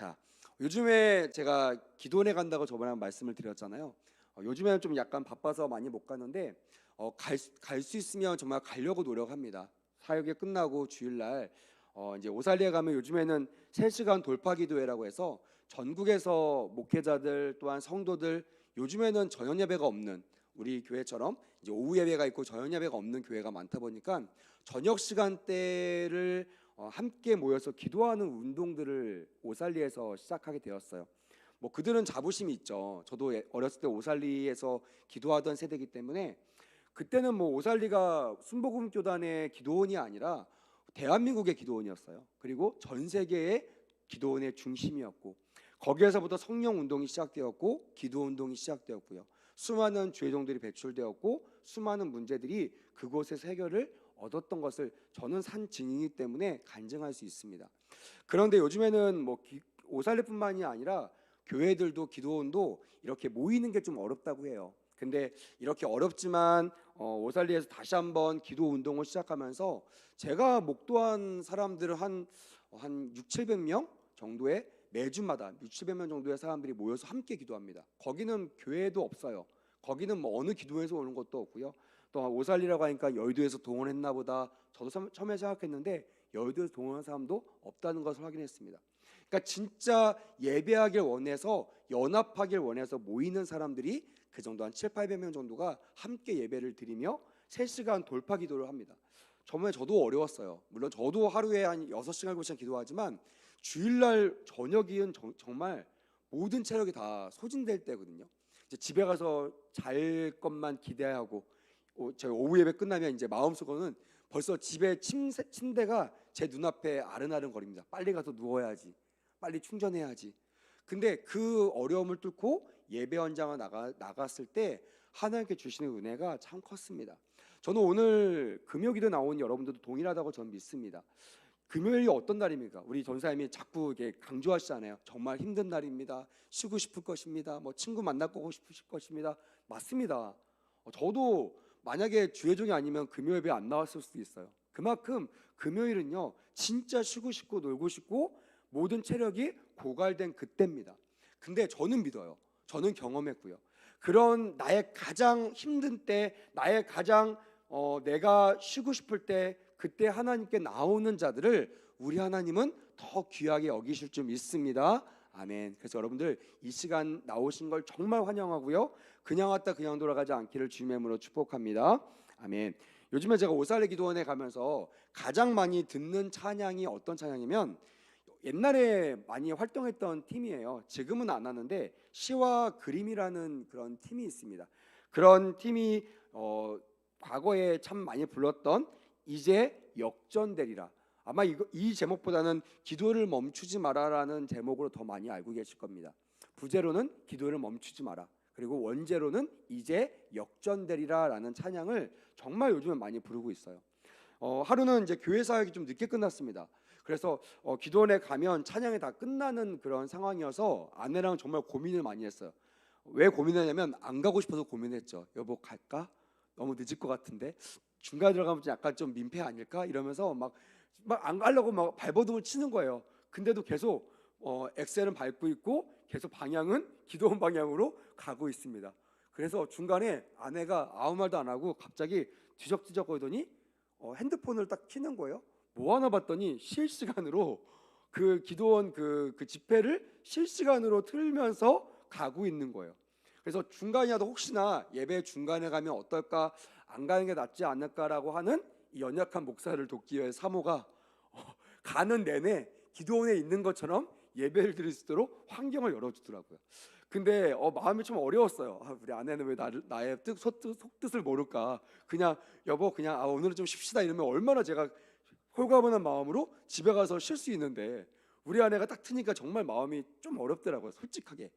자, 요즘에 제가 기도원에 간다고 저번에 말씀을 드렸잖아요. 요즘에는 좀 약간 바빠서 많이 못 가는데 갈 수 있으면 정말 가려고 노력합니다. 사역이 끝나고 주일날 이제 오살리에 가면 요즘에는 3시간 돌파 기도회라고 해서 전국에서 목회자들 또한 성도들, 요즘에는 저녁 예배가 없는, 우리 교회처럼 이제 오후 예배가 있고 저녁 예배가 없는 교회가 많다 보니까 저녁 시간대를 함께 모여서 기도하는 운동들을 오살리에서 시작하게 되었어요. 뭐 그들은 자부심이 있죠. 저도 어렸을 때 오살리에서 기도하던 세대이기 때문에 그때는 뭐 오살리가 순복음교단의 기도원이 아니라 대한민국의 기도원이었어요. 그리고 전 세계의 기도원의 중심이었고, 거기에서부터 성령 운동이 시작되었고 기도 운동이 시작되었고요. 수많은 죄종들이 배출되었고 수많은 문제들이 그곳에서 해결을 얻었던 것을 저는 산 증인이기 때문에 간증할 수 있습니다. 그런데 요즘에는 뭐 오살리뿐만이 아니라 교회들도 기도원도 이렇게 모이는 게 좀 어렵다고 해요. 근데 이렇게 어렵지만 오살리에서 다시 한번 기도 운동을 시작하면서 제가 목도한 사람들은 한 6, 700명 정도의 매주마다 6, 700명 정도의 사람들이 모여서 함께 기도합니다. 거기는 교회도 없어요. 거기는 뭐 어느 기도회에서 오는 것도 없고요. 또 오살리라고 하니까 여의도에서 동원했나 보다. 저도 처음에 생각했는데 여의도에서 동원한 사람도 없다는 것을 확인했습니다. 그러니까 진짜 예배하길 원해서 연합하길 원해서 모이는 사람들이 그 정도 한 7, 800명 정도가 함께 예배를 드리며 3시간 돌파 기도를 합니다. 처음에 저도 어려웠어요. 물론 저도 하루에 한 6시간, 7시간 기도하지만 주일날 저녁이은 정말 모든 체력이 다 소진될 때거든요. 이제 집에 가서 잘 것만 기대하고 저희 오후 예배 끝나면 이제 마음속으로는 벌써 집에 침대가 제 눈앞에 아른아른 거립니다. 빨리 가서 누워야지, 빨리 충전해야지. 근데 그 어려움을 뚫고 예배 현장을 나갔을 때 하나님께 주시는 은혜가 참 컸습니다. 저는 오늘 금요기도 나온 여러분들도 동일하다고 저는 믿습니다. 금요일이 어떤 날입니까? 우리 전사님이 자꾸 이렇게 강조하시잖아요. 정말 힘든 날입니다. 쉬고 싶을 것입니다. 뭐 친구 만나고 싶으실 것입니다. 맞습니다. 저도 만약에 주의 종이 아니면 금요 예배 안 나왔을 수도 있어요. 그만큼 금요일은요 진짜 쉬고 싶고 놀고 싶고 모든 체력이 고갈된 그때입니다. 근데 저는 믿어요. 저는 경험했고요. 그런 나의 가장 힘든 때, 나의 가장 내가 쉬고 싶을 때, 그때 하나님께 나오는 자들을 우리 하나님은 더 귀하게 여기실 줄 믿습니다. 아멘. 그래서 여러분들 이 시간 나오신 걸 정말 환영하고요. 그냥 왔다 그냥 돌아가지 않기를 주님의 이름으로 축복합니다. 아멘. 요즘에 제가 오살레 기도원에 가면서 가장 많이 듣는 찬양이 어떤 찬양이면 옛날에 많이 활동했던 팀이에요. 지금은 안 하는데 시와 그림이라는 그런 팀이 있습니다. 그런 팀이 과거에 참 많이 불렀던 이제 역전되리라. 아마 이 제목보다는 기도를 멈추지 마라라는 제목으로 더 많이 알고 계실 겁니다. 부제로는 기도를 멈추지 마라. 그리고 원제로는 이제 역전되리라라는 찬양을 정말 요즘에 많이 부르고 있어요. 하루는 이제 교회 사역이 좀 늦게 끝났습니다. 그래서 기도원에 가면 찬양이 다 끝나는 그런 상황이어서 아내랑 정말 고민을 많이 했어요. 왜 고민했냐면 안 가고 싶어서 고민했죠. 여보 갈까? 너무 늦을 것 같은데 중간에 들어가면 약간 좀 민폐 아닐까? 이러면서 막 안 가려고 막 발버둥을 치는 거예요. 근데도 계속 엑셀은 밟고 있고 계속 방향은 기도원 방향으로 가고 있습니다. 그래서 중간에 아내가 아무 말도 안 하고 갑자기 뒤적뒤적 거리더니 핸드폰을 딱 켜는 거예요. 뭐 하나 봤더니 실시간으로 그 기도원 그 집회를 실시간으로 틀면서 가고 있는 거예요. 그래서 중간이라도 혹시나 예배 중간에 가면 어떨까, 안 가는 게 낫지 않을까라고 하는 이 연약한 목사를 돕기 위해 사모가 가는 내내 기도원에 있는 것처럼 예배를 드릴 수 있도록 환경을 열어주더라고요. 근데 마음이 좀 어려웠어요. 우리 아내는 왜 나의 속뜻을 모를까? 그냥 여보 그냥 오늘은 좀 쉽시다 이러면 얼마나 제가 홀가분한 마음으로 집에 가서 쉴 수 있는데 우리 아내가 딱 트니까 정말 마음이 좀 어렵더라고요. 솔직하게.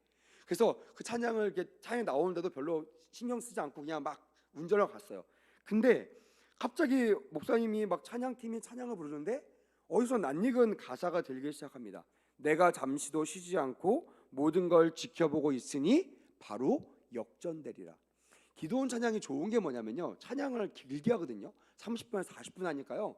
그래서 그 찬양을 이렇게 찬양 나오는데도 별로 신경 쓰지 않고 그냥 막 운전을 갔어요. 근데 갑자기 목사님이 막 찬양팀이 찬양을 부르는데 어디서 낯익은 가사가 들리기 시작합니다. 내가 잠시도 쉬지 않고 모든 걸 지켜보고 있으니 바로 역전되리라. 기도원 찬양이 좋은 게 뭐냐면요, 찬양을 길게 하거든요. 30분에서 40분 하니까요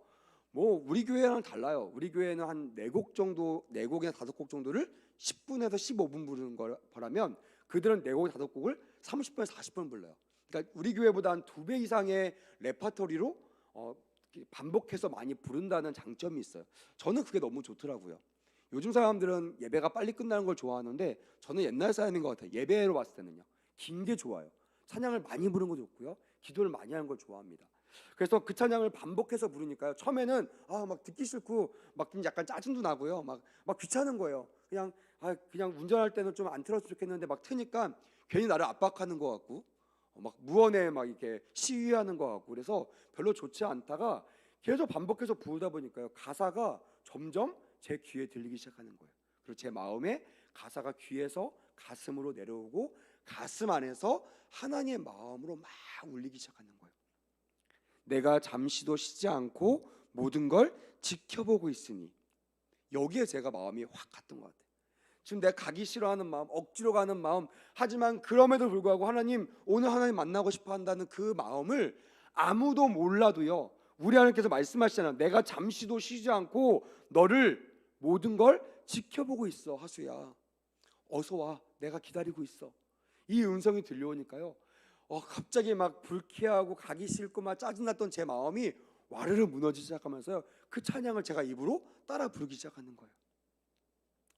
뭐 우리 교회랑 달라요. 우리 교회는 한 4곡 정도, 4곡이나 5곡 정도를 10분에서 15분 부르는 거라면 그들은 4곡, 5곡을 30분에서 40분 불러요. 그러니까 우리 교회보다 한 2배 이상의 레퍼토리로 반복해서 많이 부른다는 장점이 있어요. 저는 그게 너무 좋더라고요. 요즘 사람들은 예배가 빨리 끝나는 걸 좋아하는데 저는 옛날 사람인 것 같아요. 예배로 봤을 때는요, 긴 게 좋아요. 찬양을 많이 부르는 거 좋고요, 기도를 많이 하는 걸 좋아합니다. 그래서 그 찬양을 반복해서 부르니까요, 처음에는 막 듣기 싫고 막 약간 짜증도 나고요, 막 귀찮은 거예요. 그냥 운전할 때는 좀 안 틀었으면 좋겠는데 막 트니까 괜히 나를 압박하는 것 같고 막 무언에 막 이렇게 시위하는 것 같고, 그래서 별로 좋지 않다가 계속 반복해서 부르다 보니까요, 가사가 점점 제 귀에 들리기 시작하는 거예요. 그리고 제 마음에 가사가 귀에서 가슴으로 내려오고 가슴 안에서 하나님의 마음으로 막 울리기 시작하는 거예요. 내가 잠시도 쉬지 않고 모든 걸 지켜보고 있으니. 여기에 제가 마음이 확 갔던 것 같아요. 지금 내가 가기 싫어하는 마음, 억지로 가는 마음, 하지만 그럼에도 불구하고 하나님, 오늘 하나님 만나고 싶어 한다는 그 마음을 아무도 몰라도요, 우리 하나님께서 말씀하시잖아요. 내가 잠시도 쉬지 않고 너를 모든 걸 지켜보고 있어. 하수야, 어서 와, 내가 기다리고 있어. 이 음성이 들려오니까요, 갑자기 막 불쾌하고 가기 싫고 막 짜증났던 제 마음이 와르르 무너지기 시작하면서요, 그 찬양을 제가 입으로 따라 부르기 시작하는 거예요.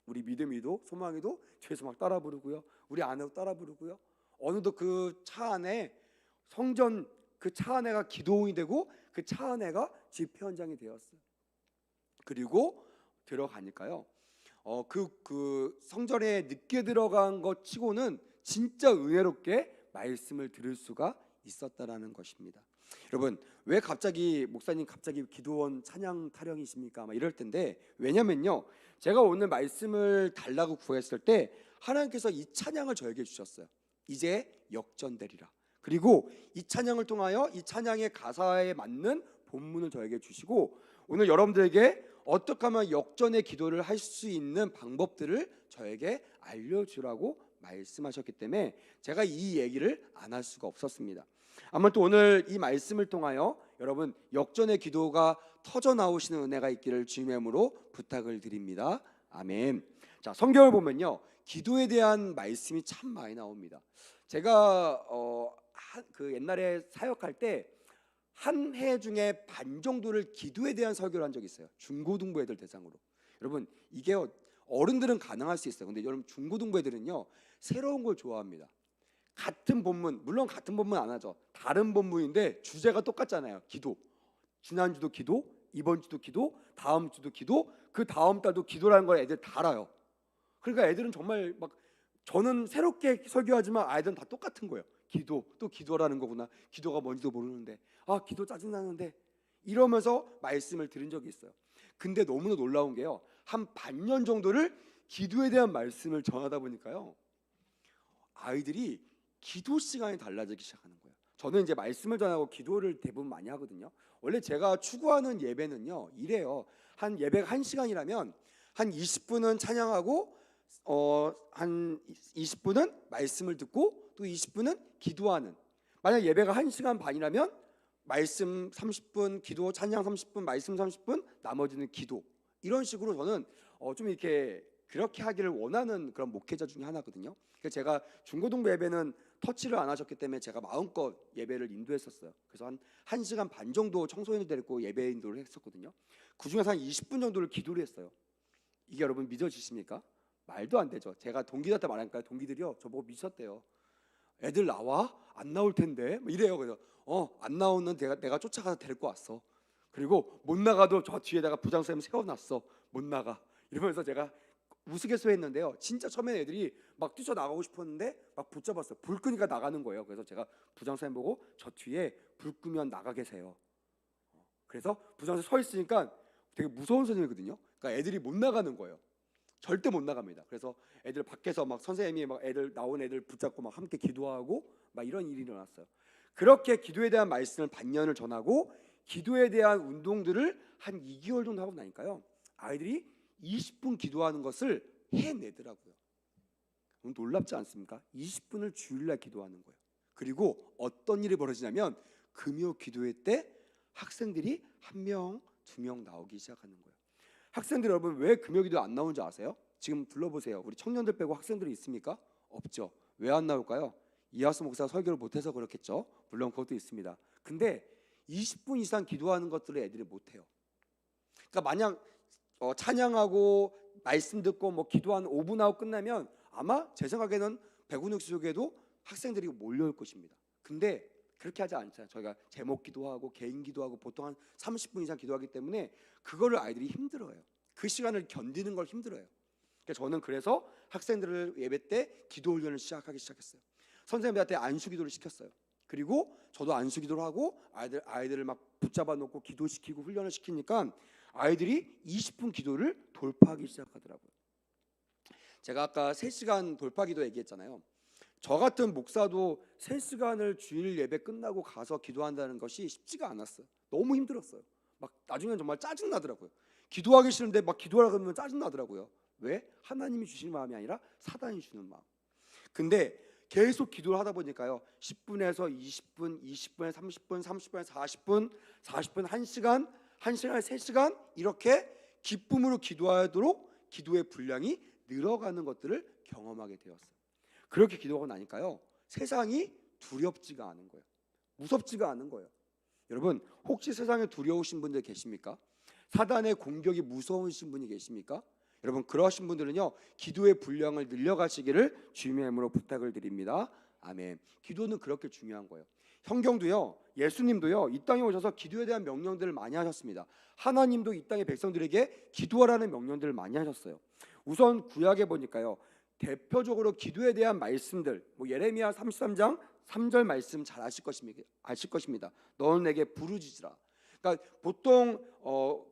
우리 믿음이도 소망이도 뒤에서 막 따라 부르고요, 우리 아내도 따라 부르고요. 어느덧 그 차 안에 성전, 그 차 안에가 기도원이 되고 그 차 안에가 집회 현장이 되었어요. 그리고 들어가니까요, 그 성전에 늦게 들어간 것 치고는 진짜 은혜롭게 말씀을 들을 수가 있었다라는 것입니다. 여러분, 왜 갑자기 목사님 갑자기 기도원 찬양 타령이십니까? 막 이럴 텐데, 왜냐면요, 제가 오늘 말씀을 달라고 구했을 때 하나님께서 이 찬양을 저에게 주셨어요. 이제 역전되리라. 그리고 이 찬양을 통하여 이 찬양의 가사에 맞는 본문을 저에게 주시고, 오늘 여러분들에게 어떻게 하면 역전의 기도를 할 수 있는 방법들을 저에게 알려주라고 말씀하셨기 때문에 제가 이 얘기를 안 할 수가 없었습니다. 아무튼 오늘 이 말씀을 통하여 여러분, 역전의 기도가 터져 나오시는 은혜가 있기를 주님의 이름으로 부탁을 드립니다. 아멘. 자, 성경을 보면요, 기도에 대한 말씀이 참 많이 나옵니다. 제가 그 옛날에 사역할 때 한 해 중에 반 정도를 기도에 대한 설교를 한 적이 있어요. 중고등부 애들 대상으로. 여러분, 이게 어른들은 가능할 수 있어요. 근데 여러분, 중고등부 애들은요, 새로운 걸 좋아합니다. 같은 본문, 물론 같은 본문 안 하죠. 다른 본문인데 주제가 똑같잖아요. 기도. 지난주도 기도, 이번 주도 기도, 다음 주도 기도, 그 다음 달도 기도라는 걸 애들 다 알아요. 그러니까 애들은 정말 막, 저는 새롭게 설교하지만 아이들은 다 똑같은 거예요. 기도, 또 기도라는 거구나. 기도가 뭔지도 모르는데, 기도 짜증나는데, 이러면서 말씀을 들은 적이 있어요. 근데 너무나 놀라운 게요, 한 반년 정도를 기도에 대한 말씀을 전하다 보니까요, 아이들이 기도 시간이 달라지기 시작하는 거예요. 저는 이제 말씀을 전하고 기도를 대부분 많이 하거든요. 원래 제가 추구하는 예배는요, 이래요. 한 예배가 1시간이라면 한 20분은 찬양하고 한 20분은 말씀을 듣고 또 20분은 기도하는. 만약 예배가 1시간 반이라면 말씀 30분, 기도, 찬양 30분, 말씀 30분, 나머지는 기도. 이런 식으로 저는 좀 이렇게 그렇게 하기를 원하는 그런 목회자 중에 하나거든요. 그래서 제가 중고등부 예배는 터치를 안 하셨기 때문에 제가 마음껏 예배를 인도했었어요. 그래서 한 1시간 반 정도 청소년을 데리고 예배 인도를 했었거든요. 그중에서 한 20분 정도를 기도를 했어요. 이게 여러분 믿어지십니까? 말도 안 되죠. 제가 동기들한테 말하니까 동기들이요, 저보고 미쳤대요. 애들 나와? 안 나올 텐데 이래요. 그래서 안 나오는 내가 쫓아가서 데리고 왔어. 그리고 못 나가도 저 뒤에다가 부장쌤 세워놨어. 못 나가. 이러면서 제가 우스갯소리했는데요, 진짜 처음에 애들이 막 뛰쳐나가고 싶었는데 막 붙잡았어요. 불 끄니까 나가는 거예요. 그래서 제가 부장쌤 보고 저 뒤에 불 끄면 나가 계세요. 그래서 부장쌤 서 있으니까 되게 무서운 선생님이거든요. 그러니까 애들이 못 나가는 거예요. 절대 못 나갑니다. 그래서 애들 밖에서 막 선생님이 막 애들 나온 애들 붙잡고 막 함께 기도하고 막 이런 일이 일어났어요. 그렇게 기도에 대한 말씀을 반년을 전하고 기도에 대한 운동들을 한 2개월 정도 하고 나니까요, 아이들이 20분 기도하는 것을 해내더라고요. 놀랍지 않습니까? 20분을 주일날 기도하는 거예요. 그리고 어떤 일이 벌어지냐면 금요 기도회 때 학생들이 1명, 2명 나오기 시작하는 거예요. 학생들 여러분 왜 금요기도 안 나오는지 아세요? 지금 둘러보세요. 우리 청년들 빼고 학생들이 있습니까? 없죠. 왜 안 나올까요? 이하수 목사가 설교를 못해서 그렇겠죠. 물론 그것도 있습니다. 근데 20분 이상 기도하는 것들을 애들이 못해요. 그러니까 마냥 찬양하고 말씀 듣고 뭐 기도 한 5분 하고 끝나면 아마 제 생각에는 백운육 속에도 학생들이 몰려올 것입니다. 근데 그렇게 하지 않잖아요. 저희가 제목 기도하고 개인 기도하고 보통 한 30분 이상 기도하기 때문에 그거를 아이들이 힘들어요. 그 시간을 견디는 걸 힘들어요. 저는 그래서 학생들을 예배 때 기도 훈련을 시작하기 시작했어요. 선생님들한테 안수 기도를 시켰어요. 그리고 저도 안수 기도를 하고 아이들을 막 붙잡아 놓고 기도시키고 훈련을 시키니까 아이들이 20분 기도를 돌파하기 시작하더라고요. 제가 아까 3시간 돌파 기도 얘기했잖아요. 저 같은 목사도 3시간을 주일 예배 끝나고 가서 기도한다는 것이 쉽지가 않았어요. 너무 힘들었어요. 막 나중에는 정말 짜증 나더라고요. 기도하기 싫은데 막 기도하라 그러면 짜증 나더라고요. 왜? 하나님이 주시는 마음이 아니라 사단이 주는 마음. 근데 계속 기도를 하다 보니까요. 10분에서 20분, 20분에 30분, 30분에 40분, 40분 1시간, 1시간에 3시간 이렇게 기쁨으로 기도하도록 기도의 분량이 늘어가는 것들을 경험하게 되었어요. 그렇게 기도하고 나니까요. 세상이 두렵지가 않은 거예요. 무섭지가 않은 거예요. 여러분 혹시 세상에 두려우신 분들 계십니까? 사단의 공격이 무서우신 분이 계십니까? 여러분 그러신 분들은요 기도의 분량을 늘려가시기를 주님의 이름으로 부탁을 드립니다. 아멘. 기도는 그렇게 중요한 거예요. 성경도요 예수님도요 이 땅에 오셔서 기도에 대한 명령들을 많이 하셨습니다. 하나님도 이 땅의 백성들에게 기도하라는 명령들을 많이 하셨어요. 우선 구약에 보니까요 대표적으로 기도에 대한 말씀들 예레미야 33장 3절 말씀 잘 아실 것입니다. 너는 내게 부르짖으라. 그러니까 보통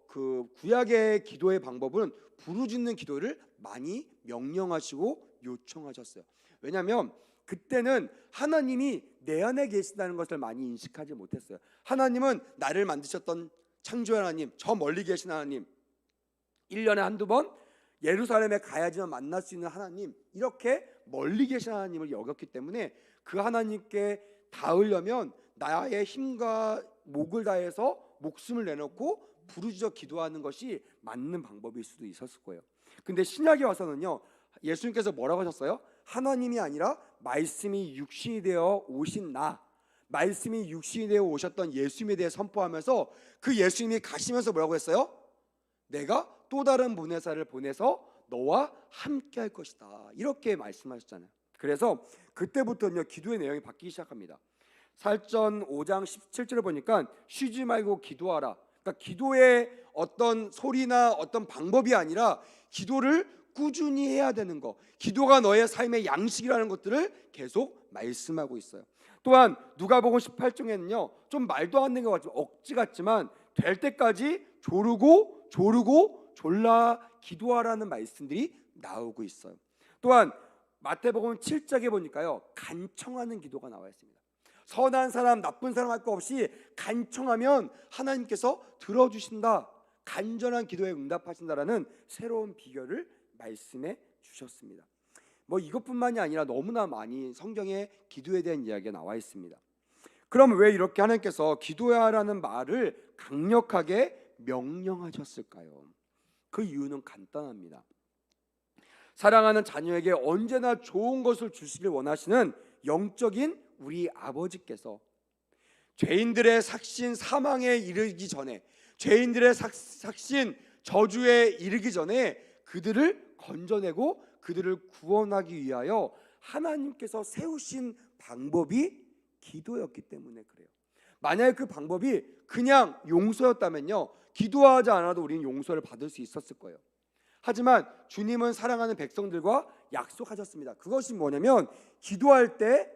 그 구약의 기도의 방법은 부르짖는 기도를 많이 명령하시고 요청하셨어요. 왜냐하면 그때는 하나님이 내 안에 계신다는 것을 많이 인식하지 못했어요. 하나님은 나를 만드셨던 창조의 하나님, 저 멀리 계신 하나님, 1년에 한두 번 예루살렘에 가야지만 만날 수 있는 하나님, 이렇게 멀리 계신 하나님을 여겼기 때문에 그 하나님께 닿으려면 나의 힘과 목을 다해서 목숨을 내놓고 부르짖어 기도하는 것이 맞는 방법일 수도 있었을 거예요. 근데 신약에 와서는요 예수님께서 뭐라고 하셨어요? 하나님이 아니라 말씀이 육신이 되어 오신 나, 말씀이 육신이 되어 오셨던 예수님에 대해 선포하면서 그 예수님이 가시면서 뭐라고 했어요? 내가 또 다른 보내사를 보내서 너와 함께 할 것이다, 이렇게 말씀하셨잖아요. 그래서 그때부터는요 기도의 내용이 바뀌기 시작합니다. 사전 5장 17절을 보니까 쉬지 말고 기도하라. 그러니까 기도의 어떤 소리나 어떤 방법이 아니라 기도를 꾸준히 해야 되는 거, 기도가 너의 삶의 양식이라는 것들을 계속 말씀하고 있어요. 또한 누가복음 18장에는요 좀 말도 안 되는 것 같지만 억지 같지만 될 때까지 조르고 졸라 기도하라는 말씀들이 나오고 있어요. 또한 마태복음 7장에 보니까요 간청하는 기도가 나와 있습니다. 선한 사람 나쁜 사람 할 거 없이 간청하면 하나님께서 들어주신다, 간절한 기도에 응답하신다라는 새로운 비결을 말씀해 주셨습니다. 이것뿐만이 아니라 너무나 많이 성경에 기도에 대한 이야기가 나와 있습니다. 그럼 왜 이렇게 하나님께서 기도하라는 말을 강력하게 명령하셨을까요? 그 이유는 간단합니다. 사랑하는 자녀에게 언제나 좋은 것을 주시길 원하시는 영적인 우리 아버지께서 죄인들의 삭신 사망에 이르기 전에, 죄인들의 삭신 저주에 이르기 전에 그들을 건져내고 그들을 구원하기 위하여 하나님께서 세우신 방법이 기도였기 때문에 그래요. 만약에 그 방법이 그냥 용서였다면요 기도하지 않아도 우리는 용서를 받을 수 있었을 거예요. 하지만 주님은 사랑하는 백성들과 약속하셨습니다. 그것이 뭐냐면 기도할 때,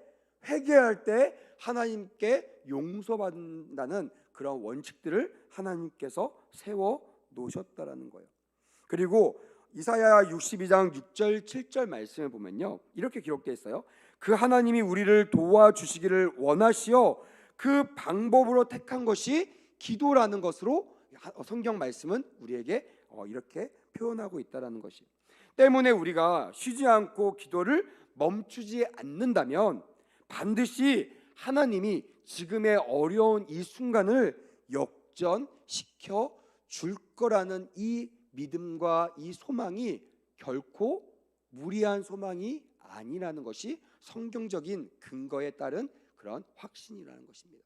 회개할 때 하나님께 용서받는다는 그런 원칙들을 하나님께서 세워 놓으셨다라는 거예요. 그리고 이사야 62장 6절 7절 말씀을 보면요 이렇게 기록되어 있어요. 그 하나님이 우리를 도와주시기를 원하시어 그 방법으로 택한 것이 기도라는 것으로 성경 말씀은 우리에게 이렇게 표현하고 있다라는 것이 때문에 우리가 쉬지 않고 기도를 멈추지 않는다면 반드시 하나님이 지금의 어려운 이 순간을 역전시켜 줄 거라는 이 믿음과 이 소망이 결코 무리한 소망이 아니라는 것이 성경적인 근거에 따른 그런 확신이라는 것입니다.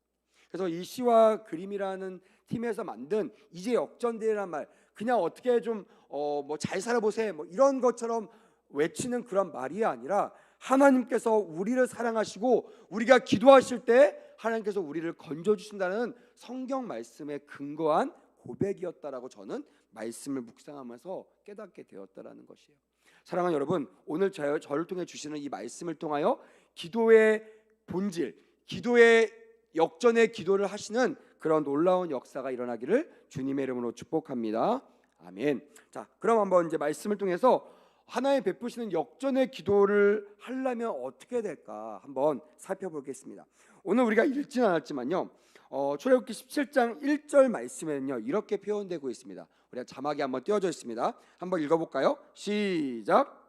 그래서 이 시와 그림이라는 팀에서 만든 이제 역전대회란 말, 그냥 어떻게 좀 뭐 잘 살아보세요 뭐 이런 것처럼 외치는 그런 말이 아니라 하나님께서 우리를 사랑하시고 우리가 기도하실 때 하나님께서 우리를 건져주신다는 성경 말씀에 근거한 고백이었다라고 저는 말씀을 묵상하면서 깨닫게 되었다라는 것이에요. 사랑하는 여러분, 오늘 저를 통해 주시는 이 말씀을 통하여 기도의 본질, 기도의 역전의 기도를 하시는 그런 놀라운 역사가 일어나기를 주님의 이름으로 축복합니다. 아멘. 자, 그럼 한번 이제 말씀을 통해서 하나님 베푸시는 역전의 기도를 하려면 어떻게 될까 한번 살펴보겠습니다. 오늘 우리가 읽지는 않았지만요, 출애굽기 17장 1절 말씀에는요 이렇게 표현되고 있습니다. 우리가 자막이 한번 띄워져 있습니다. 한번 읽어볼까요? 시작.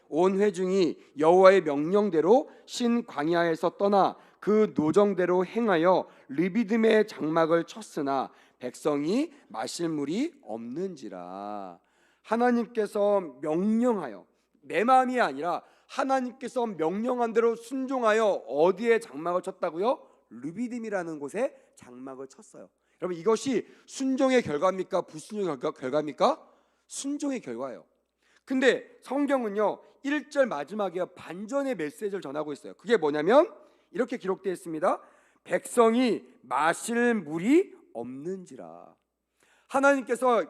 온 회중이 여호와의 명령대로 신 광야에서 떠나 그 노정대로 행하여 르비딤의 장막을 쳤으나 백성이 마실 물이 없는지라. 하나님께서 명령하여, 내 마음이 아니라 하나님께서 명령한 대로 순종하여 어디에 장막을 쳤다고요? 르비딤이라는 곳에 장막을 쳤어요. 여러분, 이것이 순종의 결과입니까? 불순종의 결과입니까? 순종의 결과예요. 근데 성경은요 1절 마지막에 반전의 메시지를 전하고 있어요. 그게 뭐냐면 이렇게 기록되어 있습니다. 백성이 마실 물이 없는지라. 하나님께서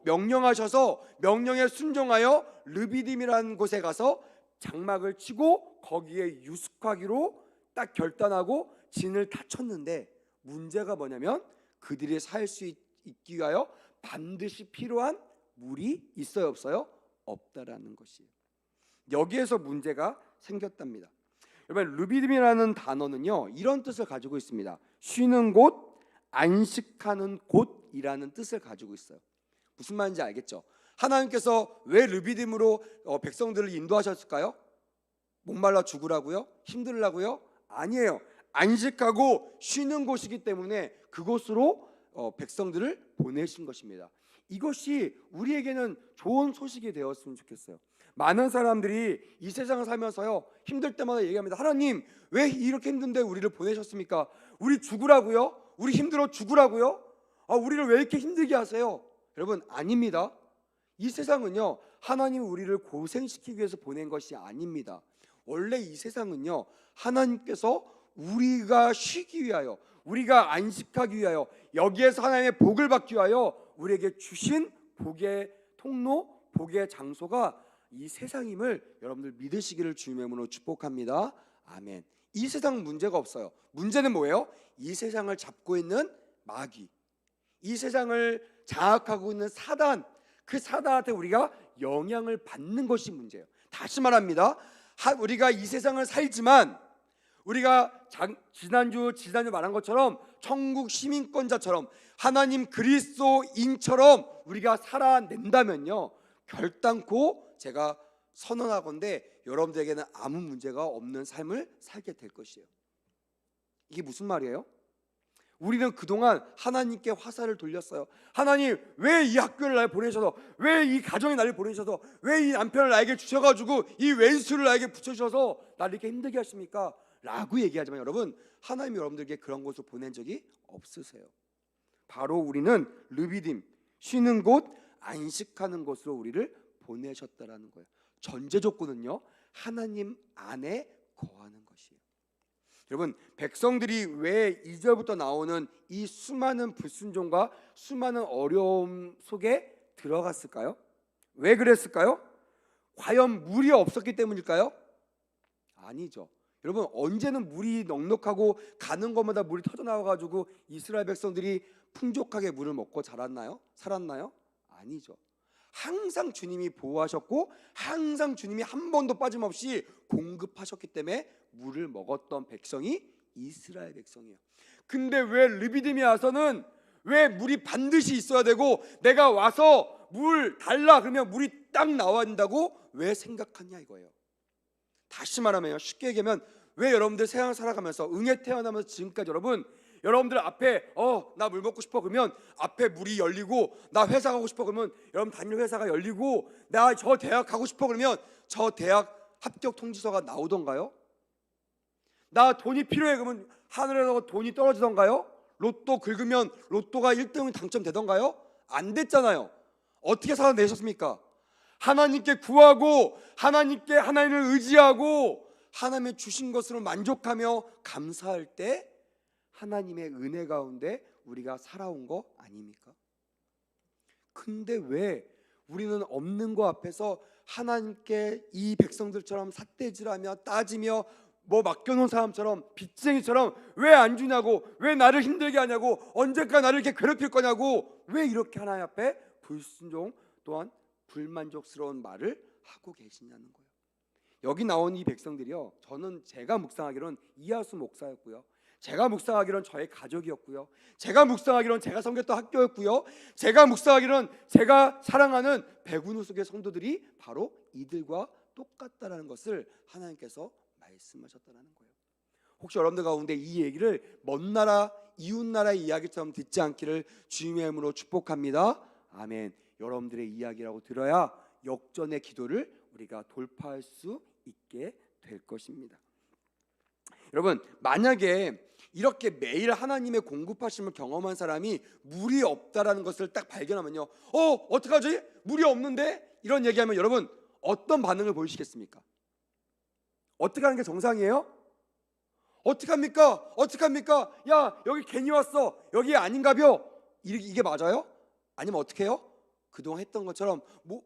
명령하셔서 명령에 순종하여 르비딤이라는 곳에 가서 장막을 치고 거기에 유숙하기로 딱 결단하고 진을 다 쳤는데, 문제가 뭐냐면 그들이 살 수 있기 위하여 반드시 필요한 물이 있어요, 없어요? 없다라는 것이에요. 여기에서 문제가 생겼답니다. 여러분, 르비딤이라는 단어는요 이런 뜻을 가지고 있습니다. 쉬는 곳, 안식하는 곳이라는 뜻을 가지고 있어요. 무슨 말인지 알겠죠? 하나님께서 왜 르비딤으로 백성들을 인도하셨을까요? 목말라 죽으라고요? 힘들라고요? 아니에요. 안식하고 쉬는 곳이기 때문에 그곳으로 백성들을 보내신 것입니다. 이것이 우리에게는 좋은 소식이 되었으면 좋겠어요. 많은 사람들이 이 세상을 살면서요 힘들 때마다 얘기합니다. 하나님, 왜 이렇게 힘든데 우리를 보내셨습니까? 우리 죽으라고요? 우리 힘들어 죽으라고요? 우리를 왜 이렇게 힘들게 하세요? 여러분, 아닙니다. 이 세상은요 하나님이 우리를 고생시키기 위해서 보낸 것이 아닙니다. 원래 이 세상은요 하나님께서 우리가 쉬기 위하여, 우리가 안식하기 위하여, 여기에서 하나님의 복을 받기 위하여 우리에게 주신 복의 통로, 복의 장소가 이 세상임을 여러분들 믿으시기를 주님의 이름으로 축복합니다. 아멘. 이 세상은 문제가 없어요. 문제는 뭐예요? 이 세상을 잡고 있는 마귀, 이 세상을 장악하고 있는 사단, 그 사단한테 우리가 영향을 받는 것이 문제예요. 다시 말합니다. 우리가 이 세상을 살지만 우리가 지난주 말한 것처럼 천국 시민권자처럼 하나님 그리스도인처럼 우리가 살아낸다면요 결단코 제가 선언하건대 여러분들에게는 아무 문제가 없는 삶을 살게 될 것이에요. 이게 무슨 말이에요? 우리는 그동안 하나님께 화살을 돌렸어요. 하나님, 왜 이 학교를 나를 보내셔서, 왜 이 가정이 나를 보내셔서, 왜 이 남편을 나에게 주셔가지고 이 왼수를 나에게 붙여주셔서 나를 이렇게 힘들게 하십니까? 라고 얘기하지만 여러분, 하나님이 여러분들에게 그런 곳을 보낸 적이 없으세요. 바로 우리는 르비딤, 쉬는 곳, 안식하는 곳으로 우리를 보내셨다라는 거예요. 전제 조건은요 하나님 안에 거하는 것이에요. 여러분, 백성들이 왜 2절부터 나오는 이 수많은 불순종과 수많은 어려움 속에 들어갔을까요? 왜 그랬을까요? 과연 물이 없었기 때문일까요? 아니죠. 여러분, 언제는 물이 넉넉하고 가는 곳마다 물이 터져나와가지고 이스라엘 백성들이 풍족하게 물을 먹고 자랐나요? 살았나요? 아니죠. 항상 주님이 보호하셨고 항상 주님이 한 번도 빠짐없이 공급하셨기 때문에 물을 먹었던 백성이 이스라엘 백성이에요. 근데 왜 르비딤에 와서는 왜 물이 반드시 있어야 되고 내가 와서 물 달라 그러면 물이 딱 나와야 된다고 왜 생각하냐 이거예요. 다시 말하면 쉽게 얘기하면 왜 여러분들 세상 살아가면서 응애 태어나면서 지금까지 여러분 여러분들 앞에 나 물 먹고 싶어 그러면 앞에 물이 열리고, 나 회사 가고 싶어 그러면 여러분 다니는 회사가 열리고, 나 저 대학 가고 싶어 그러면 저 대학 합격 통지서가 나오던가요? 나 돈이 필요해 그러면 하늘에서 돈이 떨어지던가요? 로또 긁으면 로또가 1등 당첨되던가요? 안 됐잖아요. 어떻게 살아내셨습니까? 하나님께 구하고 하나님을 의지하고 하나님의 주신 것으로 만족하며 감사할 때 하나님의 은혜 가운데 우리가 살아온 거 아닙니까? 근데 왜 우리는 없는 거 앞에서 하나님께 이 백성들처럼 삿대질하며 따지며 뭐 맡겨놓은 사람처럼 빚쟁이처럼 왜 안 주냐고, 왜 나를 힘들게 하냐고, 언제까지 나를 이렇게 괴롭힐 거냐고, 왜 이렇게 하나님 앞에 불순종 또한 불만족스러운 말을 하고 계시냐는 거예요. 여기 나온 이 백성들이요, 저는 제가 묵상하기로는 이하수 목사였고요, 제가 묵상하기로는 저의 가족이었고요, 제가 묵상하기로는 제가 섬겼던 학교였고요, 제가 묵상하기로는 제가 사랑하는 백운우 속의 성도들이 바로 이들과 똑같다라는 것을 하나님께서 말씀하셨다는 거예요. 혹시 여러분들 가운데 이 얘기를 먼 나라 이웃 나라의 이야기처럼 듣지 않기를 주님의 이름으로 축복합니다. 아멘. 여러분들의 이야기라고 들어야 역전의 기도를 우리가 돌파할 수 있게 될 것입니다. 여러분, 만약에 이렇게 매일 하나님의 공급하심을 경험한 사람이 물이 없다라는 것을 딱 발견하면요, 어떡하지? 물이 없는데? 이런 얘기하면 여러분 어떤 반응을 보이시겠습니까? 어떻게 하는 게 정상이에요? 어떡합니까? 어떡합니까? 야, 여기 괜히 왔어. 여기 아닌가벼? 이게 맞아요? 아니면 어떻게 해요? 그동안 했던 것처럼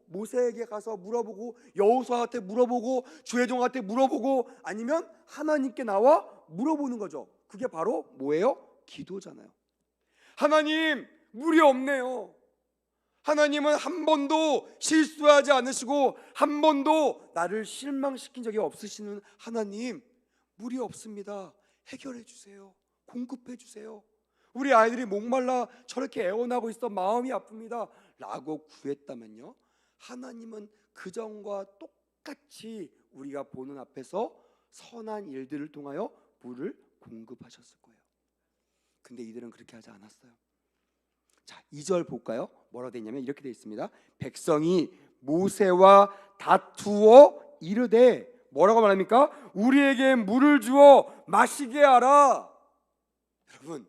모세에게 가서 물어보고, 여호수아한테 물어보고, 주회종한테 물어보고, 아니면 하나님께 나와 물어보는 거죠. 그게 바로 뭐예요? 기도잖아요. 하나님, 물이 없네요. 하나님은 한 번도 실수하지 않으시고 한 번도 나를 실망시킨 적이 없으시는 하나님, 물이 없습니다. 해결해 주세요. 공급해 주세요. 우리 아이들이 목말라 저렇게 애원하고 있어 마음이 아픕니다 라고 구했다면요, 하나님은 그전과 똑같이 우리가 보는 앞에서 선한 일들을 통하여 물을 공급하셨을 거예요. 근데 이들은 그렇게 하지 않았어요. 자, 2절 볼까요? 뭐라고 되어 있냐면 이렇게 되어 있습니다. 백성이 모세와 다투어 이르되, 뭐라고 말합니까? 우리에게 물을 주어 마시게 하라. 여러분,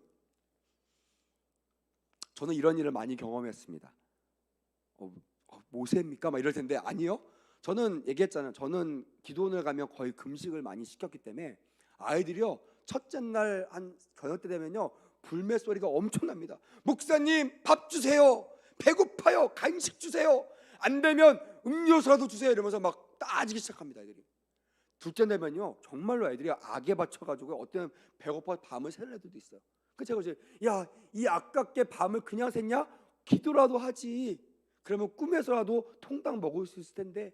저는 이런 일을 많이 경험했습니다. 모세입니까? 막 이럴 텐데 아니요. 저는 얘기했잖아요. 저는 기도원을 가면 거의 금식을 많이 시켰기 때문에 아이들이요, 첫째 날 한 저녁 때 되면요 불매 소리가 엄청납니다. 목사님 밥 주세요. 배고파요. 간식 주세요. 안 되면 음료수라도 주세요. 이러면서 막 따지기 시작합니다. 애들이. 둘째 되면요 정말로 애들이 악에 받쳐가지고 어때는 배고파 밤을 새는 애들도 있어요. 그 제가 이제 이 아깝게 밤을 그냥 샜냐? 기도라도 하지. 그러면 꿈에서라도 통닭 먹을 수 있을 텐데.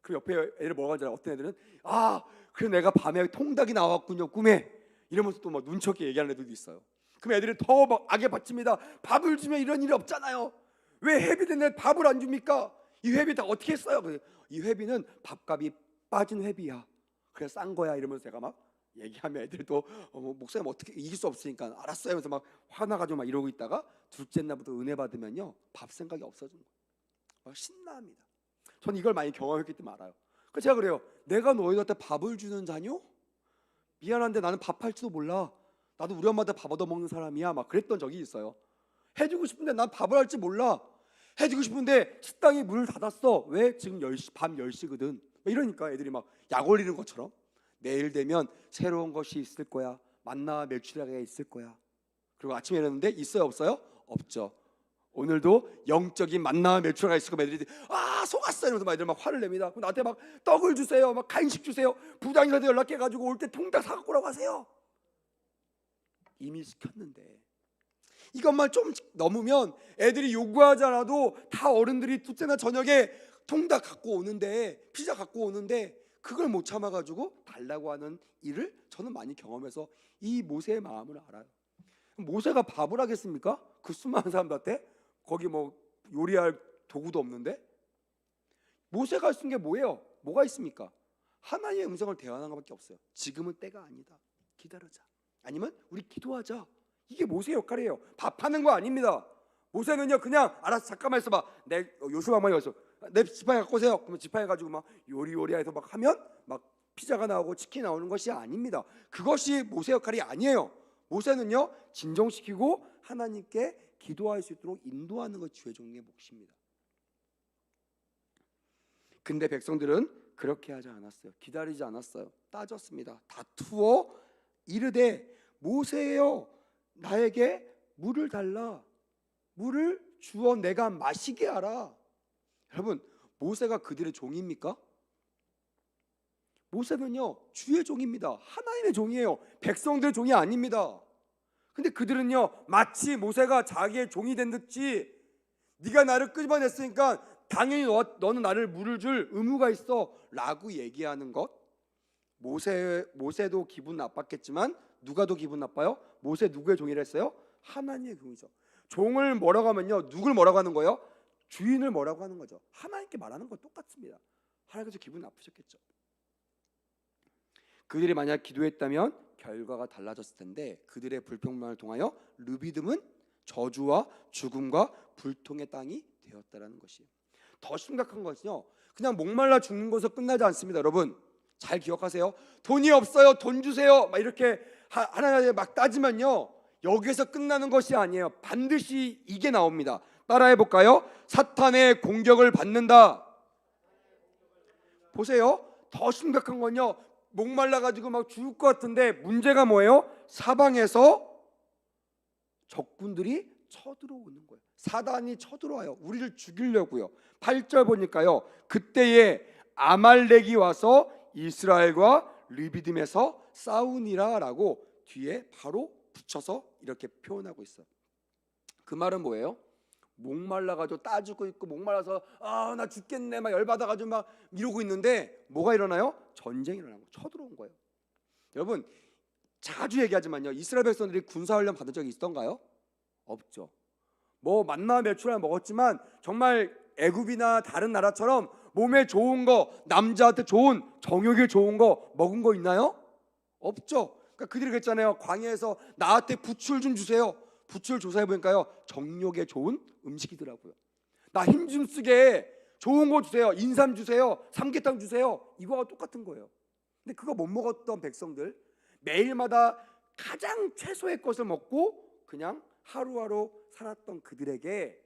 그 옆에 애들 뭐가 하잖아요. 어떤 애들은 그래 내가 밤에 통닭이 나왔군요 꿈에, 이러면서 또 막 눈치 없게 얘기하는 애들도 있어요. 그럼 애들이 더 막 악에 받칩니다. 밥을 주면 이런 일이 없잖아요. 왜 회비는 애 밥을 안 줍니까? 이 회비 다 어떻게 써요? 이 회비는 밥값이 빠진 회비야. 그래 싼 거야. 이러면서 제가 막 얘기하면 애들도 목사님 어떻게 이길 수 없으니까 알았어요 하면서 막 화나가지고 막 이러고 있다가 둘째 날부터 은혜 받으면요 밥 생각이 없어지는 거예요. 막 신나합니다. 전 이걸 많이 경험했기 때문에 알아요. 그래서 제가 그래요. 내가 너희한테 밥을 주는 자뇨? 미안한데 나는 밥 할 줄도 몰라. 나도 우리 엄마한테 밥 얻어먹는 사람이야. 막 그랬던 적이 있어요. 해주고 싶은데 난 밥을 할 줄 몰라. 해주고 싶은데 식당이 문을 닫았어. 왜? 지금 10시, 밤 10시거든. 이러니까 애들이 막 약 올리는 것처럼 내일 되면 새로운 것이 있을 거야. 만나와 멸치다가 있을 거야. 그리고 아침에 일어났는데 있어요 없어요? 없죠. 오늘도 영적인 만나와 멸치다가 있을 거면 애들이 속았어 이러면서 막 애들 막 화를 냅니다. 그럼 나한테 막 떡을 주세요. 막 간식 주세요. 부장님한테 연락해가지고 올 때 통닭 사갖고 오라고 하세요. 이미 시켰는데 이것만 좀 넘으면 애들이 요구하지 않아도 다 어른들이 둘째나 저녁에 통닭 갖고 오는데, 피자 갖고 오는데 그걸 못 참아가지고 달라고 하는 일을 저는 많이 경험해서 이 모세의 마음을 알아요. 모세가 밥을 하겠습니까? 그 수많은 사람들한테 거기 뭐 요리할 도구도 없는데. 모세가 쓴 게 뭐예요? 뭐가 있습니까? 하나님의 음성을 대하는 것밖에 없어요. 지금은 때가 아니다. 기다리자. 아니면 우리 기도하자. 이게 모세의 역할이에요. 밥하는 거 아닙니다. 모세는요 그냥 알아서 잠깐만 있어봐. 내 요수아만 여기서 내 지팡이 갖고 오세요. 그러면 지팡이 가지고 막 요리요리해서 막 하면 막 피자가 나오고 치킨이 나오는 것이 아닙니다. 그것이 모세 역할이 아니에요. 모세는요 진정시키고 하나님께 기도할 수 있도록 인도하는 것이 주의 종의 몫입니다. 근데 백성들은 그렇게 하지 않았어요. 기다리지 않았어요. 따졌습니다. 다투어 이르되 모세여 나에게 물을 달라. 물을 주어 내가 마시게 하라. 여러분 모세가 그들의 종입니까? 모세는요 주의 종입니다. 하나님의 종이에요. 백성들의 종이 아닙니다. 근데 그들은요 마치 모세가 자기의 종이 된 듯이 네가 나를 끄집어냈으니까 당연히 너는 나를 물을 줄 의무가 있어 라고 얘기하는 것. 모세도 기분 나빴겠지만 누가 더 기분 나빠요? 모세 누구의 종이라 했어요? 하나님의 종이죠. 종을 뭐라고 하면요 누굴 뭐라고 하는 거예요? 주인을 뭐라고 하는 거죠. 하나님께 말하는 건 똑같습니다. 하나님께서 기분 나쁘셨겠죠. 그들이 만약 기도했다면 결과가 달라졌을 텐데 그들의 불평만을 통하여 르비딤은 저주와 죽음과 불통의 땅이 되었다라는 것이에요. 더 심각한 것은요 그냥 목말라 죽는 것으로 끝나지 않습니다. 여러분 잘 기억하세요. 돈이 없어요 돈 주세요 막 이렇게 하나님께 막 따지면요 여기서 끝나는 것이 아니에요. 반드시 이게 나옵니다. 따라해 볼까요? 사탄의 공격을 받는다. 보세요. 더 심각한 건요 목말라가지고 막 죽을 것 같은데 문제가 뭐예요? 사방에서 적군들이 쳐들어오는 거예요. 사단이 쳐들어와요. 우리를 죽이려고요. 8절 보니까요 그때에 아말렉이 와서 이스라엘과 르비딤에서 싸우니라 라고 뒤에 바로 붙여서 이렇게 표현하고 있어요. 그 말은 뭐예요? 목말라가지고 따지고 있고 목말라서 나 죽겠네 막 열받아가지고 막 이러고 있는데 뭐가 일어나요? 전쟁이 일어나는 거예요. 쳐들어온 거예요. 여러분 자주 얘기하지만요 이스라엘 백성들이 군사훈련 받은 적이 있던가요? 없죠. 뭐 만나 메추라 먹었지만 정말 애굽이나 다른 나라처럼 몸에 좋은 거 남자한테 좋은 정욕에 좋은 거 먹은 거 있나요? 없죠. 그러니까 그들이 그랬잖아요. 광야에서 나한테 부출 좀 주세요. 부출 조사해 보니까요 정욕에 좋은 음식이더라고요. 나 힘 좀 쓰게 좋은 거 주세요. 인삼 주세요. 삼계탕 주세요. 이거와 똑같은 거예요. 근데 그거 못 먹었던 백성들 매일마다 가장 최소의 것을 먹고 그냥 하루하루 살았던 그들에게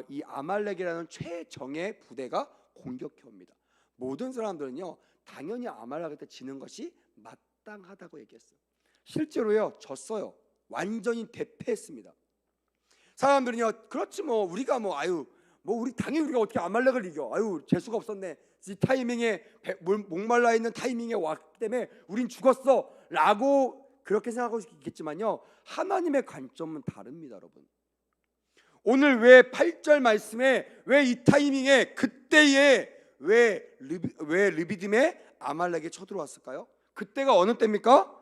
이 아말렉이라는 최정예 부대가 공격해 옵니다. 모든 사람들은요 당연히 아말렉한테 지는 것이 마땅하다고 얘기했어요. 실제로요 졌어요. 완전히 대패했습니다. 사람들은요 그렇지 뭐 우리가 뭐 우리 당연히 우리가 어떻게 아말렉을 이겨. 재수가 없었네. 이 타이밍에 목말라 있는 타이밍에 왔기 때문에 우린 죽었어 라고 그렇게 생각하고 있겠지만요 하나님의 관점은 다릅니다. 여러분 오늘 왜 8절 말씀에 왜 이 타이밍에 그때에 왜 르비딤에 아말렉이 쳐들어왔을까요? 그때가 어느 때입니까?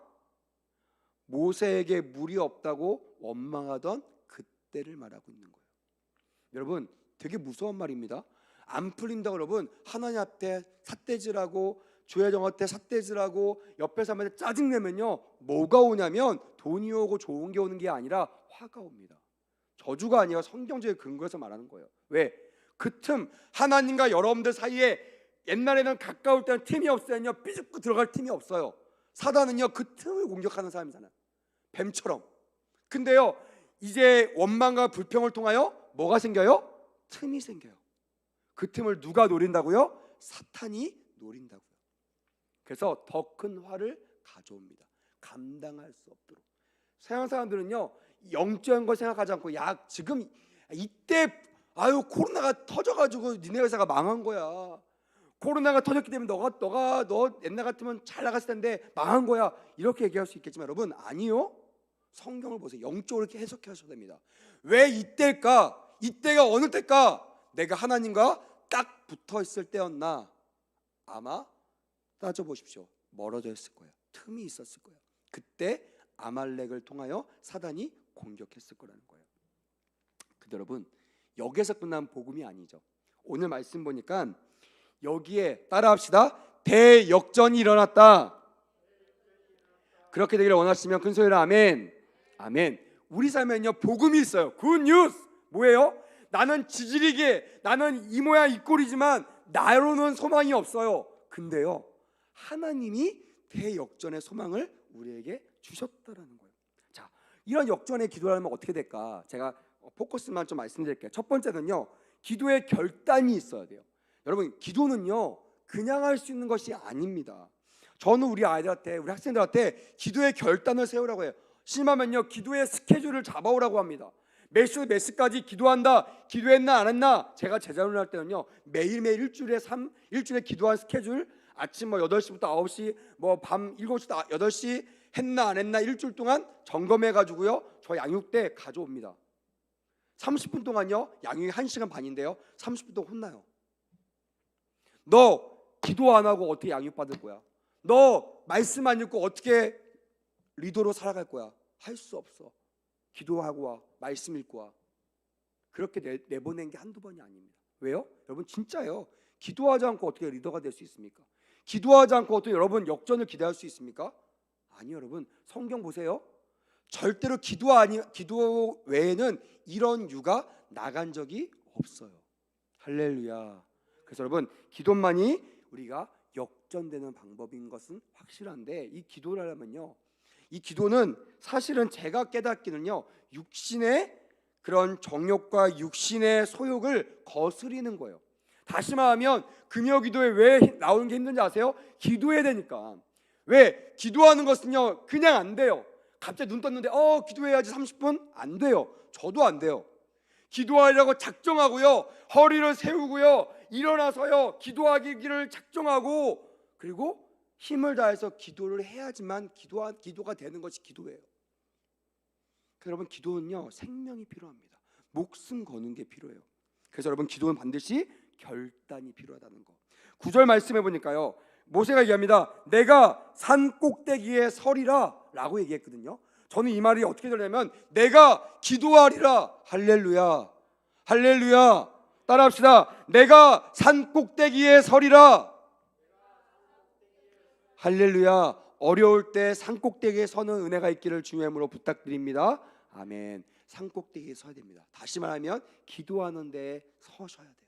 모세에게 물이 없다고 원망하던 그때를 말하고 있는 거예요. 여러분 되게 무서운 말입니다. 안 풀린다고 여러분 하나님 앞에 삿대질하고 조혜정한테 삿대질하고 옆에 사람한테 짜증내면요 뭐가 오냐면 돈이 오고 좋은 게 오는 게 아니라 화가 옵니다. 저주가 아니라 성경적인 근거에서 말하는 거예요. 왜? 그 틈 하나님과 여러분들 사이에 옛날에는 가까울 때는 틈이 없으면요 삐죽고 들어갈 틈이 없어요. 사단은요 그 틈을 공격하는 사람이잖아요. 뱀처럼. 근데요 이제 원망과 불평을 통하여 뭐가 생겨요? 틈이 생겨요. 그 틈을 누가 노린다고요? 사탄이 노린다고요. 그래서 더 큰 화를 가져옵니다. 감당할 수 없도록. 서양 사람들은요 영적인 걸 생각하지 않고 지금 이때 코로나가 터져가지고 니네 회사가 망한 거야. 코로나가 터졌기 때문에 너 옛날 같으면 잘 나갔을 텐데 망한 거야. 이렇게 얘기할 수 있겠지만 여러분 아니요. 성경을 보세요. 영적으로 이렇게 해석해 하셔야 됩니다. 왜 이때일까? 이때가 어느 때일까? 내가 하나님과 딱 붙어 있을 때였나? 아마 따져보십시오. 멀어져 있을 거예요. 틈이 있었을 거예요. 그때 아말렉을 통하여 사단이 공격했을 거라는 거예요. 근데 여러분 여기에서 끝난 복음이 아니죠. 오늘 말씀 보니까 여기에 따라합시다. 대역전이 일어났다. 그렇게 되기를 원하시면 큰 소리로 아멘. 아멘. 우리 삶에는요 복음이 있어요. 굿 뉴스. 뭐예요? 나는 지질이게, 나는 이 모양 이 꼴이지만 나로는 소망이 없어요. 근데요 하나님이 대역전의 소망을 우리에게 주셨다라는 거예요. 자, 이런 역전의 기도를 하면 어떻게 될까? 제가 포커스만 좀 말씀드릴게요. 첫 번째는요 기도의 결단이 있어야 돼요. 여러분 기도는요 그냥 할 수 있는 것이 아닙니다. 저는 우리 아이들한테, 우리 학생들한테 기도의 결단을 세우라고 해요. 심하면요 기도의 스케줄을 잡아오라고 합니다. 몇 시까지 기도한다, 기도했나 안 했나. 제가 제자훈련 할 때는요 매일매일 일주일에 기도한 스케줄, 아침 8시부터 9시, 밤 7시부터 8시 했나 안 했나 일주일 동안 점검해 가지고요 저 양육대 가져옵니다. 30분 동안요 양육이 1시간 반인데요 30분 동안 혼나요. 너 기도 안 하고 어떻게 양육 받을 거야? 너 말씀 안 읽고 어떻게 리더로 살아갈 거야? 할 수 없어. 기도하고 와, 말씀 읽고 와. 그렇게 내보낸 게 한두 번이 아닙니다. 왜요? 여러분 진짜요. 기도하지 않고 어떻게 리더가 될 수 있습니까? 기도하지 않고 어떻게 여러분 역전을 기대할 수 있습니까? 아니요. 여러분 성경 보세요. 절대로 기도 외에는 이런 유가 나간 적이 없어요. 할렐루야. 그래서 여러분 기도만이 우리가 역전되는 방법인 것은 확실한데, 이 기도를 하려면요 이 기도는 사실은 제가 깨닫기는요 육신의 그런 정욕과 육신의 소욕을 거스리는 거예요. 다시 말하면 금요 기도에 왜 나오는 게 힘든지 아세요? 기도해야 되니까. 왜? 기도하는 것은요 그냥 안 돼요. 갑자기 눈 떴는데 기도해야지 30분? 안 돼요. 저도 안 돼요. 기도하려고 작정하고요 허리를 세우고요 일어나서요 기도하기를 작정하고 그리고 힘을 다해서 기도를 해야지만 기도가 되는 것이 기도예요. 여러분 기도는요 생명이 필요합니다. 목숨 거는 게 필요해요. 그래서 여러분 기도는 반드시 결단이 필요하다는 거. 9절 말씀해 보니까요 모세가 얘기합니다. 내가 산 꼭대기에 서리라 라고 얘기했거든요. 저는 이 말이 어떻게 들리냐면 내가 기도하리라. 할렐루야. 할렐루야. 따라합시다. 내가 산 꼭대기에 서리라. 할렐루야. 어려울 때 산 꼭대기에 서는 은혜가 있기를 주님의 이름으로 부탁드립니다. 아멘. 산 꼭대기에 서야 됩니다. 다시 말하면 기도하는 데 서셔야 돼요.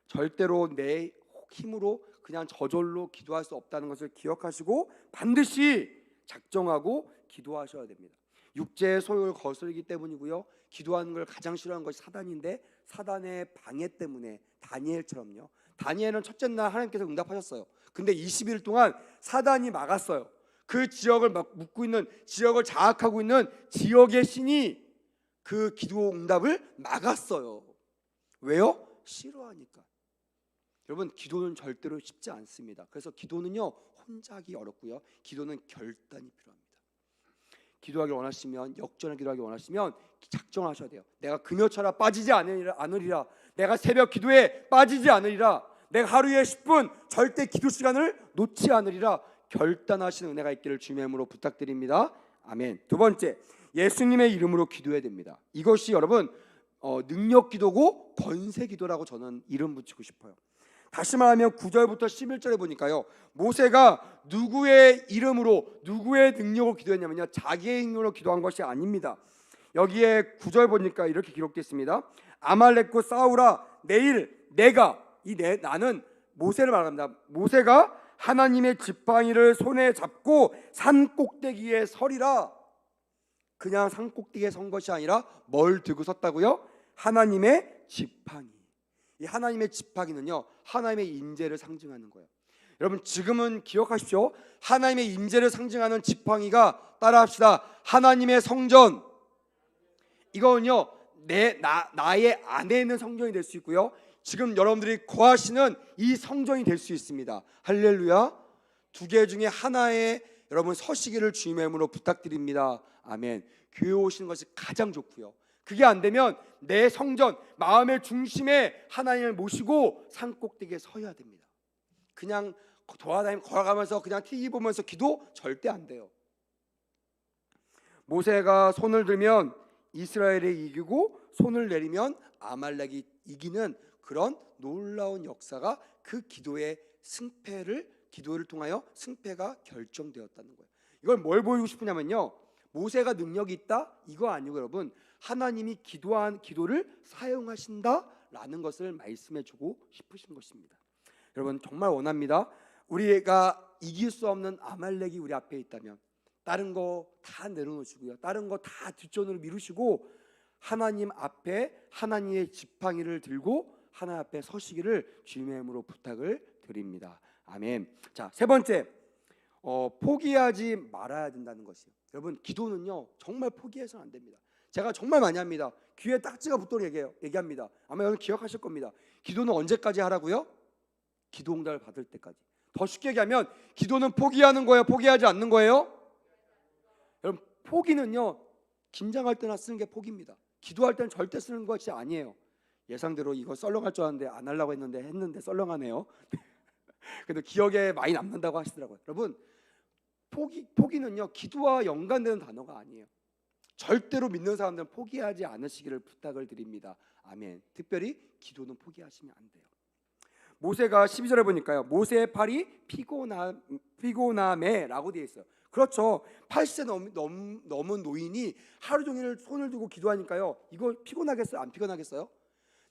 절대로 내 힘으로 그냥 저절로 기도할 수 없다는 것을 기억하시고 반드시 작정하고 기도하셔야 됩니다. 육체의 소욕을 거스르기 때문이고요. 기도하는 걸 가장 싫어하는 것이 사단인데 사단의 방해 때문에 다니엘처럼요. 다니엘은 첫째 날 하나님께서 응답하셨어요. 근데 20일 동안 사단이 막았어요. 그 지역을 묶고 있는, 지역을 장악하고 있는 지역의 신이 그 기도 응답을 막았어요. 왜요? 싫어하니까. 여러분 기도는 절대로 쉽지 않습니다. 그래서 기도는요 혼자 하기 어렵고요. 기도는 결단이 필요합니다. 기도하기 원하시면, 역전을 기도하기 원하시면 작정하셔야 돼요. 내가 금요철야 빠지지 않으리라. 내가 새벽 기도에 빠지지 않으리라. 내가 하루에 10분 절대 기도 시간을 놓지 않으리라. 결단하시는 은혜가 있기를 주님의 이름으로 부탁드립니다. 아멘. 두 번째, 예수님의 이름으로 기도해야 됩니다. 이것이 여러분 능력 기도고 권세 기도라고 저는 이름 붙이고 싶어요. 다시 말하면 9절부터 11절에 보니까요 모세가 누구의 이름으로 누구의 능력으로 기도했냐면요 자기의 능력으로 기도한 것이 아닙니다. 여기에 9절 보니까 이렇게 기록됐습니다. 아말렉과 싸우라. 내일 나는 모세를 말합니다. 모세가 하나님의 지팡이를 손에 잡고 산 꼭대기에 서리라. 그냥 산 꼭대기에 선 것이 아니라 뭘 들고 섰다고요? 하나님의 지팡이. 이 하나님의 지팡이는요 하나님의 인재를 상징하는 거예요. 여러분 지금은 기억하십시오. 하나님의 인재를 상징하는 지팡이가, 따라합시다, 하나님의 성전. 이거는요 나의 안에 있는 성전이 될 수 있고요 지금 여러분들이 거하시는 이 성전이 될 수 있습니다. 할렐루야. 두 개 중에 하나에 여러분 서시기를 주님의 이름으로 부탁드립니다. 아멘. 교회 오시는 것이 가장 좋고요 그게 안 되면 내 성전, 마음의 중심에 하나님을 모시고 산 꼭대기에 서야 됩니다. 그냥 걸어가면서 그냥 TV 보면서 기도 절대 안 돼요. 모세가 손을 들면 이스라엘이 이기고 손을 내리면 아말렉이 이기는 그런 놀라운 역사가 그 기도를 통하여 승패가 결정되었다는 거예요. 이걸 뭘 보이고 싶으냐면요, 모세가 능력이 있다 이거 아니고 여러분, 하나님이 기도한 기도를 사용하신다라는 것을 말씀해주고 싶으신 것입니다. 여러분 정말 원합니다. 우리가 이길 수 없는 아말렉이 우리 앞에 있다면 다른 거 다 내려놓으시고요, 다른 거 다 뒷전으로 미루시고 하나님 앞에 하나님의 지팡이를 들고 하나님 앞에 서시기를 주님의 이름으로 부탁을 드립니다. 아멘. 자, 세 번째, 포기하지 말아야 된다는 것이에요. 여러분 기도는요 정말 포기해서는 안 됩니다. 제가 정말 많이 합니다. 귀에 딱지가 붙도록 얘기합니다. 아마 여러분 기억하실 겁니다. 기도는 언제까지 하라고요? 기도 응답을 받을 때까지. 더 쉽게 얘기하면 기도는 포기하는 거예요, 포기하지 않는 거예요? 여러분 포기는요 긴장할 때나 쓰는 게 포기입니다. 기도할 때는 절대 쓰는 것이 아니에요. 예상대로 이거 썰렁할 줄 알았는데 안 하려고 했는데 썰렁하네요. 그래도 기억에 많이 남는다고 하시더라고요. 여러분 포기는요 기도와 연관되는 단어가 아니에요. 절대로 믿는 사람들은 포기하지 않으시기를 부탁을 드립니다. 아멘. 특별히 기도는 포기하시면 안 돼요. 모세가 12절에 보니까요, 모세의 팔이 피곤함에라고 되어 있어요. 그렇죠. 80세 넘은 노인이 하루 종일 손을 들고 기도하니까요, 이거 피곤하겠어요? 안 피곤하겠어요?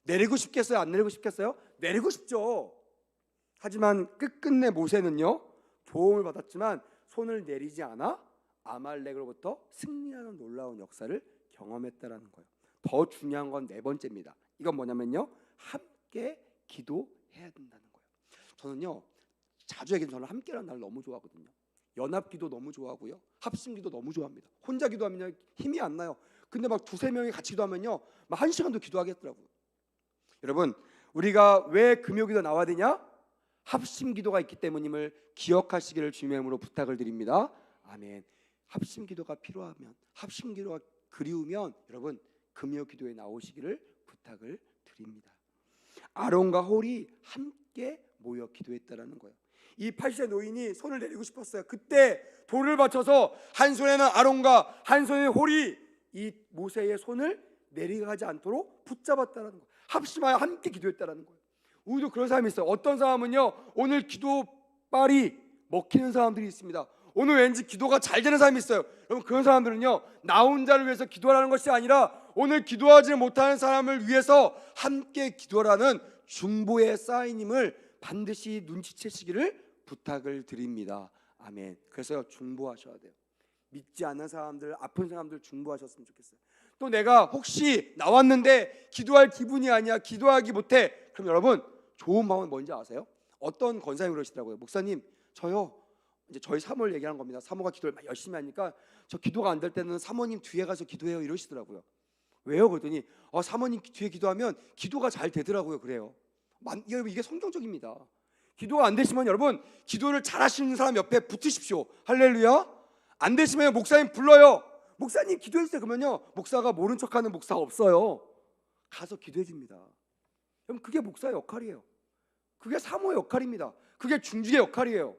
내리고 싶겠어요? 안 내리고 싶겠어요? 내리고 싶죠. 하지만 끝끝내 모세는요 도움을 받았지만 손을 내리지 않아 아말렉으로부터 승리하는 놀라운 역사를 경험했다라는 거예요. 더 중요한 건 네 번째입니다. 이건 뭐냐면요, 함께 기도해야 된다는 거예요. 저는요 자주 얘기하는, 저는 함께라는 날 너무 좋아하거든요. 연합기도 너무 좋아하고요, 합심기도 너무 좋아합니다. 혼자 기도하면요 힘이 안 나요. 근데 막 두세 명이 같이 기도하면요 막 1시간도 기도하겠더라고요. 여러분 우리가 왜 금요기도 나와야 되냐? 합심기도가 있기 때문임을 기억하시기를 주님의 이름으로 부탁을 드립니다. 아멘. 합심기도가 필요하면, 합심기도가 그리우면 여러분 금요기도에 나오시기를 부탁을 드립니다. 아론과 홀이 함께 모여 기도했다라는 거예요. 이 80세 노인이 손을 내리고 싶었어요. 그때 돌을 받쳐서 한 손에는 아론과 한 손에 홀이 이 모세의 손을 내려가지 않도록 붙잡았다는 거예요. 합심하여 함께 기도했다라는 거예요. 우리도 그런 사람이 있어요. 어떤 사람은요 오늘 기도빨이 먹히는 사람들이 있습니다. 오늘 왠지 기도가 잘 되는 사람이 있어요. 여러분 그런 사람들은요 나 혼자를 위해서 기도하라는 것이 아니라 오늘 기도하지 못하는 사람을 위해서 함께 기도하라는 중보의 사인임을 반드시 눈치채시기를 부탁을 드립니다. 아멘. 그래서 중보하셔야 돼요. 믿지 않는 사람들, 아픈 사람들 중보하셨으면 좋겠어요. 또 내가 혹시 나왔는데 기도할 기분이 아니야, 기도하기 못해, 그럼 여러분 좋은 방법은 뭔지 아세요? 어떤 권사님이 그러시더라고요. 목사님 저요, 이제 저희 사모를 얘기하는 겁니다. 사모가 기도를 막 열심히 하니까 저 기도가 안 될 때는 사모님 뒤에 가서 기도해요 이러시더라고요. 왜요? 그랬더니 사모님 뒤에 기도하면 기도가 잘 되더라고요. 그래요. 여러분 이게 성경적입니다. 기도가 안 되시면 여러분 기도를 잘 하시는 사람 옆에 붙으십시오. 할렐루야. 안 되시면 목사님 불러요. 목사님 기도해 주세요. 그러면요 목사가 모른 척하는 목사가 없어요. 가서 기도해 줍니다. 여러분 그게 목사의 역할이에요. 그게 사모의 역할입니다. 그게 중직의 역할이에요.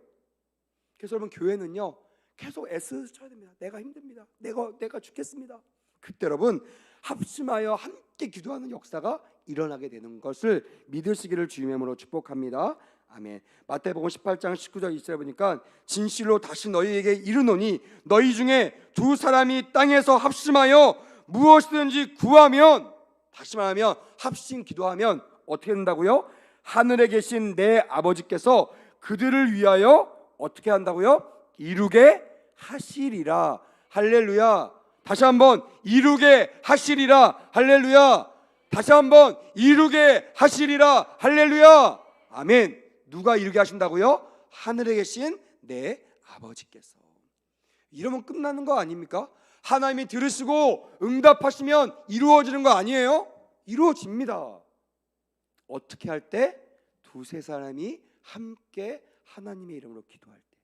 그래서 여러분 교회는요 계속 애써야 됩니다. 내가 힘듭니다. 내가 죽겠습니다. 그때 여러분 합심하여 함께 기도하는 역사가 일어나게 되는 것을 믿으시기를 주님의 이름으로 축복합니다. 아멘. 마태복음 18장 19절 20절에 보니까 진실로 다시 너희에게 이르노니 너희 중에 두 사람이 땅에서 합심하여 무엇이든지 구하면, 다시 말하면 합심 기도하면 어떻게 된다고요? 하늘에 계신 내 아버지께서 그들을 위하여 어떻게 한다고요? 이루게 하시리라. 할렐루야. 다시 한번 이루게 하시리라. 할렐루야. 다시 한번 이루게 하시리라. 할렐루야. 아멘. 누가 이루게 하신다고요? 하늘에 계신 내 아버지께서. 이러면 끝나는 거 아닙니까? 하나님이 들으시고 응답하시면 이루어지는 거 아니에요? 이루어집니다. 어떻게 할 때? 두세 사람이 함께 하나님의 이름으로 기도할 때.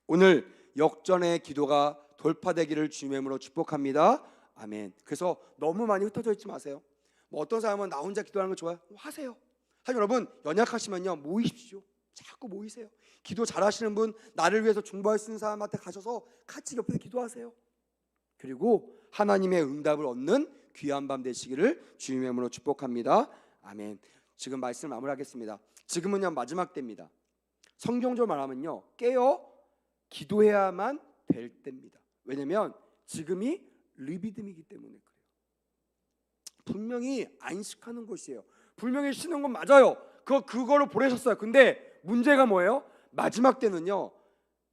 오늘 역전의 기도가 돌파되기를 주님의 이름으로 축복합니다. 아멘. 그래서 너무 많이 흩어져 있지 마세요. 어떤 사람은 나 혼자 기도하는 거 좋아요? 하세요. 하지만 여러분 연약하시면요 모이십시오. 자꾸 모이세요. 기도 잘하시는 분, 나를 위해서 중보할 수 있는 사람한테 가셔서 같이 옆에서 기도하세요. 그리고 하나님의 응답을 얻는 귀한 밤 되시기를 주님의 이름으로 축복합니다. 아멘. 지금 말씀을 마무리하겠습니다. 지금은요 마지막 때입니다. 성경적으로 말하면요 깨어 기도해야만 될 때입니다. 왜냐하면 지금이 리비듬이기 때문에 그래요. 분명히 안식하는 것이에요. 분명히 쉬는 건 맞아요. 그거를 보내셨어요. 근데 문제가 뭐예요? 마지막 때는요,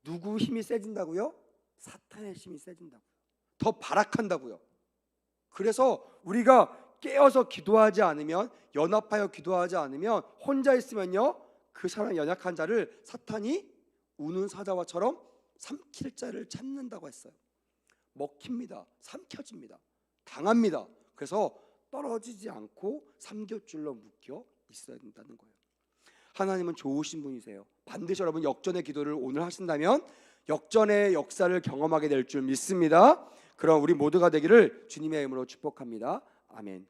누구 힘이 세진다고요? 사탄의 힘이 세진다고요. 더 발악한다고요. 그래서 우리가 깨어서 기도하지 않으면, 연합하여 기도하지 않으면, 혼자 있으면요, 그 사람 연약한 자를 사탄이 우는 사자와처럼 삼킬 자를 찾는다고 했어요. 먹힙니다. 삼켜집니다. 당합니다. 그래서 떨어지지 않고 삼겹줄로 묶여 있어야 된다는 거예요. 하나님은 좋으신 분이세요. 반드시 여러분 역전의 기도를 오늘 하신다면 역전의 역사를 경험하게 될 줄 믿습니다. 그럼 우리 모두가 되기를 주님의 이름으로 축복합니다. 아멘.